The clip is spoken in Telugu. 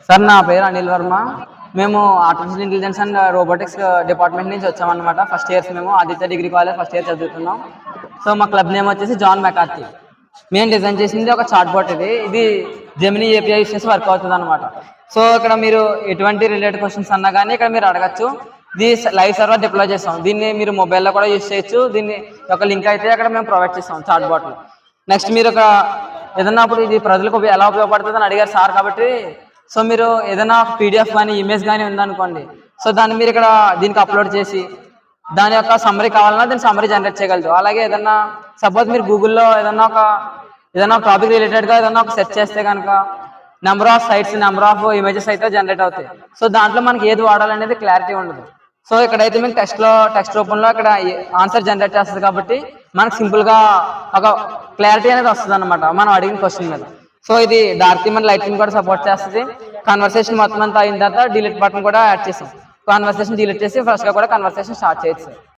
సార్ నా పేరు అనిల్ వర్మ. మేము artificial intelligence and robotics department నుంచి వచ్చామన్నమాట. ఫస్ట్ ఇయర్స్ మేము Aditya degree college first year చదువుతున్నాం. సో మా క్లబ్ నేమ్ వచ్చేసి జాన్ మెకార్తీ. మేము డిజైన్ చేసింది ఒక చాట్ బాట్. ఇది జెమినీ ఏపీఐ యూస్ చేసి వర్క్ అవుతుంది అనమాట. సో ఇక్కడ మీరు ఎటువంటి రిలేటెడ్ క్వశ్చన్స్ అన్నా కానీ ఇక్కడ మీరు అడగచ్చు. ఇది లైవ్ సర్వర్ డిప్లాయ్ చేస్తాం. దీన్ని మీరు మొబైల్లో కూడా యూస్ చేయొచ్చు. దీన్ని ఒక లింక్ అయితే అక్కడ మేము ప్రొవైడ్ చేస్తాం చాట్ బాట్లో. నెక్స్ట్ మీరు ఒక ఏదన్నా అప్పుడు ఇది ప్రజలకు ఎలా ఉపయోగపడుతుంది అని అడిగారు సార్. కాబట్టి సో మీరు ఏదైనా పీడిఎఫ్ కానీ ఇమేజ్ కానీ ఉందనుకోండి, సో దాన్ని మీరు ఇక్కడ దీనికి అప్లోడ్ చేసి దాని యొక్క సమ్మరీ కావాలన్నా దాన్ని సమ్మరీ జనరేట్ చేయగలరు. అలాగే ఏదన్నా సపోజ్ మీరు గూగుల్లో ఏదైనా టాపిక్ రిలేటెడ్గా ఏదన్నా ఒక సెర్చ్ చేస్తే కనుక number of sites, number of images అయితే జనరేట్ అవుతాయి. సో దాంట్లో మనకి ఏది వాడాలనేది క్లారిటీ ఉండదు. సో ఇక్కడైతే మీకు టెక్స్ట్ రూపంలో ఇక్కడ ఆన్సర్ జనరేట్ చేస్తుంది. కాబట్టి మనకు సింపుల్గా ఒక క్లారిటీ అనేది వస్తుంది అనమాట మనం అడిగిన క్వశ్చన్ మీద. సో ఇది dark theme and light theme కూడా సపోర్ట్ చేస్తుంది. కన్వర్సేషన్ మొత్తం అంతా అయిన తర్వాత డిలీట్ బటన్ కూడా యాడ్ చేసాం. కన్వర్సేషన్ డిలీట్ చేసి ఫ్రెష్గా కూడా కన్వర్సేషన్ స్టార్ట్ చేయొచ్చు.